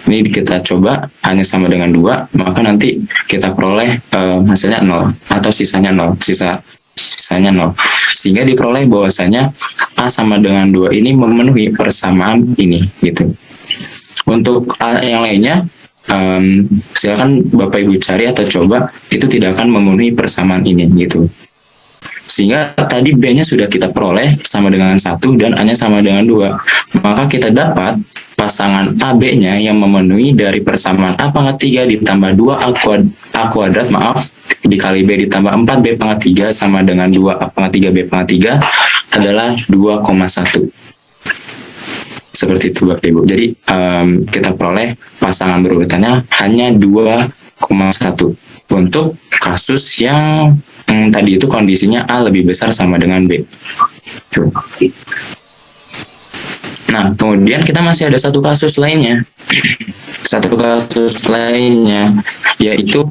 Ini kita coba hanya sama dengan 2, maka nanti kita peroleh hasilnya 0 atau sisanya 0, sisanya 0. Sehingga diperoleh bahwasanya A sama dengan 2 ini memenuhi persamaan ini gitu. Untuk A yang lainnya silakan Bapak Ibu cari atau coba, itu tidak akan memenuhi persamaan ini gitu. Sehingga tadi B-nya sudah kita peroleh sama dengan 1 dan A-nya sama dengan 2. Maka kita dapat pasangan AB-nya yang memenuhi dari persamaan A pangkat 3 ditambah 2 A kuadrat dikali B ditambah 4B pangkat 3 sama dengan 2 A pangkat 3 B pangkat 3 adalah 2,1. Seperti itu Bapak Ibu. Jadi kita peroleh pasangan berurutannya hanya 2,1 untuk kasus yang tadi itu kondisinya A lebih besar sama dengan B. Tuh. Nah, kemudian kita masih ada satu kasus lainnya. Yaitu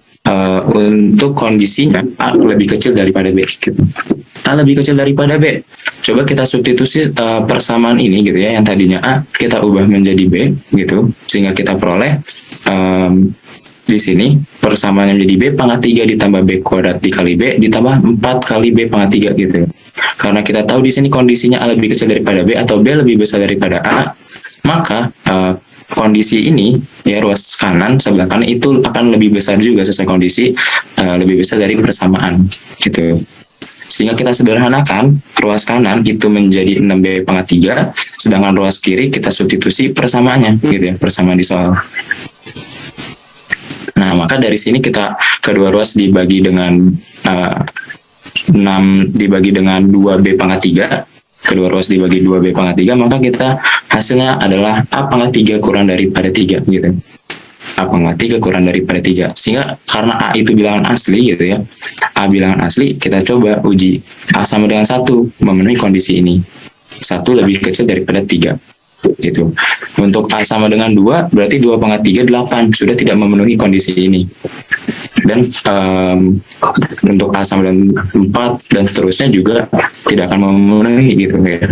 untuk kondisinya A lebih kecil daripada B. Gitu. A lebih kecil daripada B. Coba kita substitusi persamaan ini gitu ya, yang tadinya A kita ubah menjadi B gitu, sehingga kita peroleh di sini persamaannya menjadi B pangkat 3 ditambah B kuadrat dikali B ditambah 4 kali B pangkat 3 gitu. Karena kita tahu di sini kondisinya A lebih kecil daripada B atau B lebih besar daripada A, maka kondisi ini ya ruas kanan sebelah kanan itu akan lebih besar juga sesuai kondisi lebih besar dari persamaan gitu. Sehingga kita sederhanakan ruas kanan itu menjadi 6B pangkat 3, sedangkan ruas kiri kita substitusi persamaannya gitu ya, persamaan di soal. Nah, maka dari sini kita kedua ruas dibagi dengan 2B pangkat 3. Kedua ruas dibagi 2B pangkat 3, maka kita hasilnya adalah A pangkat 3 kurang daripada 3 gitu. A pangkat 3 kurang daripada 3. Sehingga karena A itu bilangan asli gitu ya. A bilangan asli, kita coba uji. A sama dengan 1 memenuhi kondisi ini. 1 lebih kecil daripada 3. Gitu. Untuk A sama dengan 2 berarti 2 pangkat 3 8 sudah tidak memenuhi kondisi ini. Dan untuk A sama dengan 4 dan seterusnya juga tidak akan memenuhi gitu ya.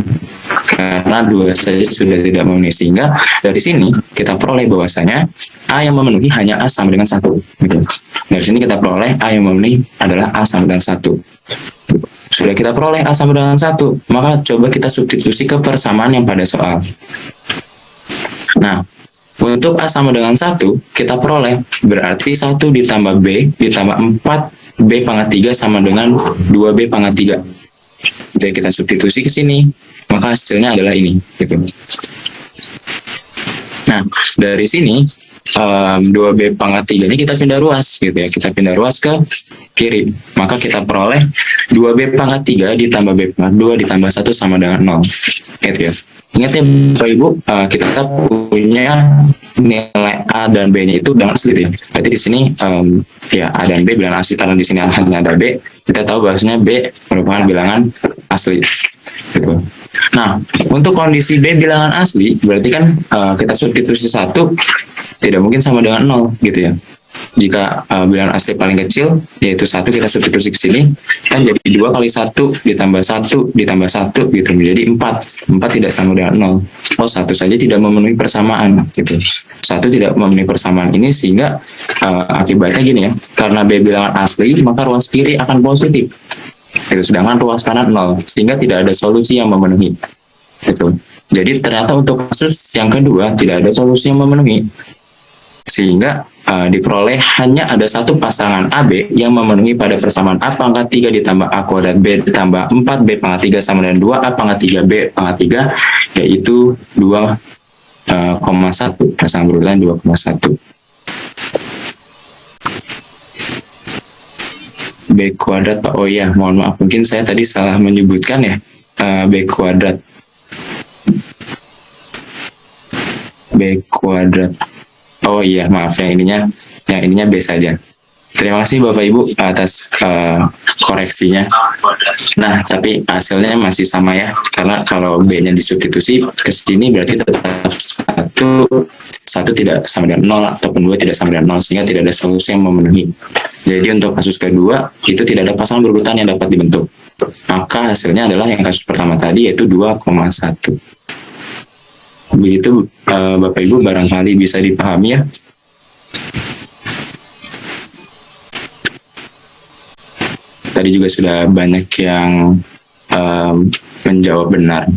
Karena 2 saja sudah tidak memenuhi, sehingga dari sini kita peroleh bahwasanya A yang memenuhi hanya A sama dengan 1 gitu. Dari sini kita peroleh A yang memenuhi adalah A sama dengan 1. Sudah kita peroleh A sama dengan 1, maka coba kita substitusi ke persamaan yang pada soal. Nah, untuk A sama dengan 1, kita peroleh berarti 1 ditambah B ditambah 4B pangkat 3 sama dengan 2B pangkat 3. Jadi kita substitusi ke sini, maka hasilnya adalah ini. Gitu. Nah, dari sini 2B pangkat 3 ini kita pindah ruas gitu ya. Kita pindah ruas ke kiri. Maka kita peroleh 2B pangkat 3 ditambah B pangkat 2 ditambah 1 sama dengan 0. Gitu ya. Ingat ya Bapak Ibu, kita punya nilai A dan B-nya itu bilangan asli ya. Berarti di sini ya A dan B bilangan asli, karena di sini hanya ada B. Kita tahu bahwasanya B merupakan bilangan asli. Gitu. Nah, untuk kondisi B bilangan asli, berarti kan kita substitusi 1 tidak mungkin sama dengan 0 gitu ya. Jika bilangan asli paling kecil yaitu 1, kita substitusi ke sini kan jadi 2 kali 1 ditambah 1 ditambah 1 gitu menjadi 4 tidak sama dengan 0. 1 saja tidak memenuhi persamaan gitu. 1 tidak memenuhi persamaan ini, sehingga akibatnya gini ya, karena B bilangan asli maka ruas kiri akan positif. Itu sedangkan ruang kanan 0, sehingga tidak ada solusi yang memenuhi. Gitu. Jadi ternyata untuk kasus yang kedua tidak ada solusi yang memenuhi, sehingga diperoleh hanya ada satu pasangan AB yang memenuhi pada persamaan A pangkat 3 ditambah A kuadrat B ditambah 4 B pangkat 3 sama dengan 2 A pangkat 3 B pangkat 3, yaitu 2,1, pasangan berurutan 2,1. B kuadrat Pak, oh iya mohon maaf mungkin saya tadi salah menyebutkan ya, B kuadrat oh iya maaf, yang ininya B saja. Terima kasih Bapak Ibu atas koreksinya. Nah tapi hasilnya masih sama ya, karena kalau B-nya disubstitusi ke sini berarti tetap satu tidak sama dengan 0 ataupun 2 tidak sama dengan 0, sehingga tidak ada solusi yang memenuhi. Jadi untuk kasus kedua itu tidak ada pasangan berurutan yang dapat dibentuk, maka hasilnya adalah yang kasus pertama tadi, yaitu 2,1. Begitu Bapak Ibu barangkali bisa dipahami ya. Tadi juga sudah banyak yang menjawab benar.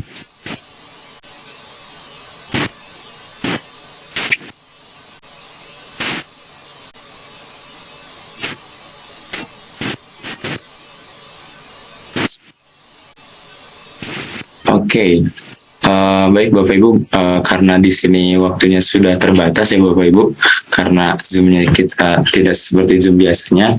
Oke. Baik Bapak Ibu, karena di sini waktunya sudah terbatas ya Bapak Ibu, karena Zoom-nya kita tidak seperti Zoom biasanya,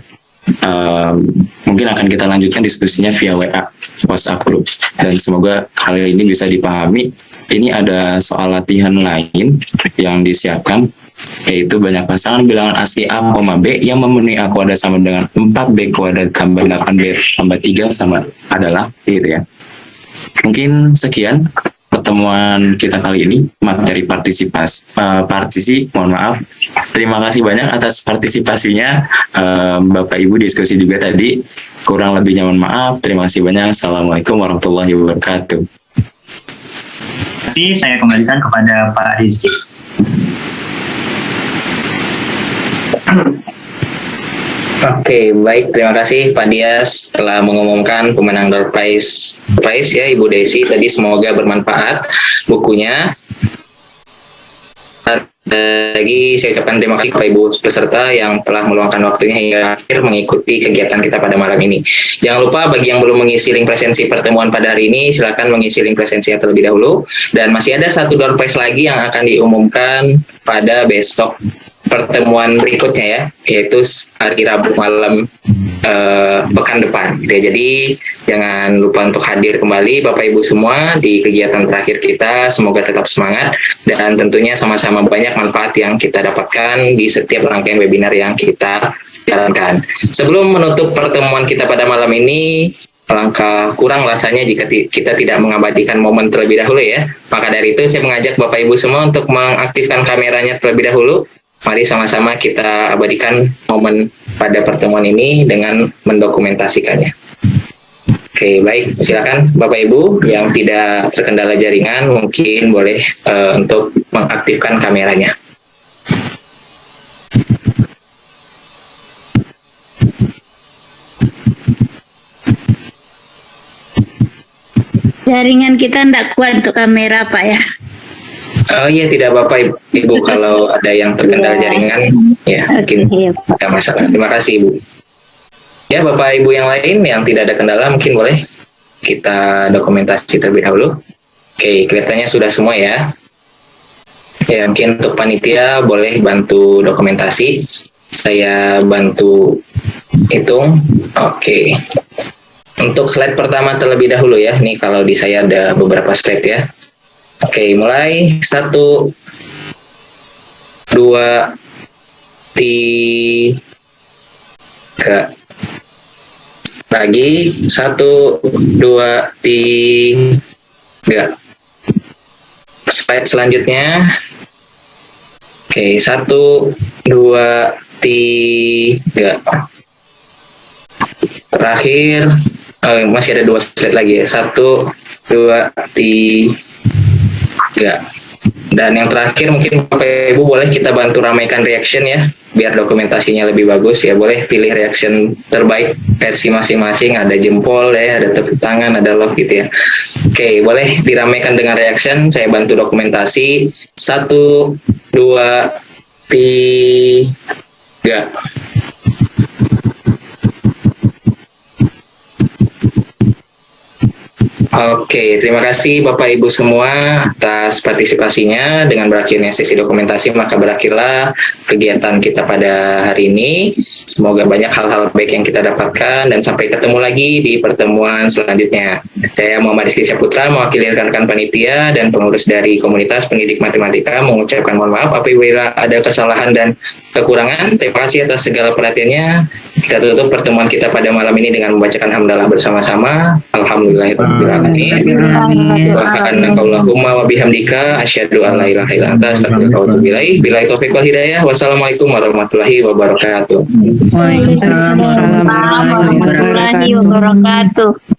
mungkin akan kita lanjutkan diskusinya via WA, WhatsApp group, dan semoga hal ini bisa dipahami. Ini ada soal latihan lain yang disiapkan, yaitu banyak pasangan bilangan asli A, B yang memenuhi A kuadrat sama dengan 4B kuadrat tambah 8B tambah 3 sama adalah, gitu ya. Mungkin sekian pertemuan kita kali ini, materi mohon maaf. Terima kasih banyak atas partisipasinya Bapak Ibu, diskusi juga tadi. Kurang lebihnya mohon maaf. Terima kasih banyak. Assalamualaikum warahmatullahi wabarakatuh. Terima kasih, saya kembalikan kepada Pak Rizky. Oke, baik. Terima kasih Pak Dias telah mengumumkan pemenang door prize ya Ibu Desi. Tadi semoga bermanfaat bukunya. Lagi saya ucapkan terima kasih kepada Ibu peserta yang telah meluangkan waktunya hingga akhir mengikuti kegiatan kita pada malam ini. Jangan lupa bagi yang belum mengisi link presensi pertemuan pada hari ini, silakan mengisi link presensinya terlebih dahulu. Dan masih ada satu door prize lagi yang akan diumumkan pada besok pertemuan berikutnya ya, yaitu hari Rabu malam pekan depan. Jadi jangan lupa untuk hadir kembali Bapak Ibu semua di kegiatan terakhir kita. Semoga tetap semangat dan tentunya sama-sama banyak manfaat yang kita dapatkan di setiap rangkaian webinar yang kita jalankan. Sebelum menutup pertemuan kita pada malam ini, alangkah kurang rasanya jika kita tidak mengabadikan momen terlebih dahulu ya. Maka dari itu saya mengajak Bapak Ibu semua untuk mengaktifkan kameranya terlebih dahulu. Mari sama-sama kita abadikan momen pada pertemuan ini dengan mendokumentasikannya. Oke, baik. Silakan Bapak Ibu yang tidak terkendala jaringan mungkin boleh untuk mengaktifkan kameranya. Jaringan kita tidak kuat untuk kamera Pak ya. Oh iya, tidak apa-apa Ibu kalau ada yang terkendala jaringan ya mungkin tidak masalah. Terima kasih Ibu. Ya Bapak Ibu yang lain yang tidak ada kendala mungkin boleh kita dokumentasi terlebih dahulu. Oke, kelihatannya sudah semua ya. Ya mungkin untuk panitia boleh bantu dokumentasi. Saya bantu hitung. Oke. Untuk slide pertama terlebih dahulu ya. Nih kalau di saya ada beberapa slide ya. Oke, mulai 1, 2, 3, lagi 1, 2, 3. Slide selanjutnya. Oke, 1, 2, 3. Terakhir, masih ada 2 slide lagi ya. 1, 2, 3. Dan yang terakhir mungkin Bapak Ibu boleh kita bantu ramaikan reaction ya, biar dokumentasinya lebih bagus ya. Boleh pilih reaction terbaik versi masing-masing, ada jempol ya, ada tepuk tangan, ada love gitu ya. Oke, boleh diramaikan dengan reaction, saya bantu dokumentasi. 1, 2, 3. Oke, terima kasih Bapak Ibu semua atas partisipasinya. Dengan berakhirnya sesi dokumentasi, maka berakhirlah kegiatan kita pada hari ini. Semoga banyak hal-hal baik yang kita dapatkan dan sampai ketemu lagi di pertemuan selanjutnya. Saya Muhammad Rizky Syaputra, mewakili rekan-rekan panitia dan pengurus dari komunitas pendidik matematika, mengucapkan mohon maaf apabila ada kesalahan dan kekurangan. Terima kasih atas segala perhatiannya. Kita tutup pertemuan kita pada malam ini dengan membacakan hamdalah bersama-sama. Alhamdulillahirabbil alamin. Subhanakallahumma wa bihamdika asyhadu an la ilaha illa anta astaghfiruka wa atubu ilaik. Billahi taufiq wal hidayah. Wassalamualaikum warahmatullahi wabarakatuh. Waalaikumsalam warahmatullahi wabarakatuh.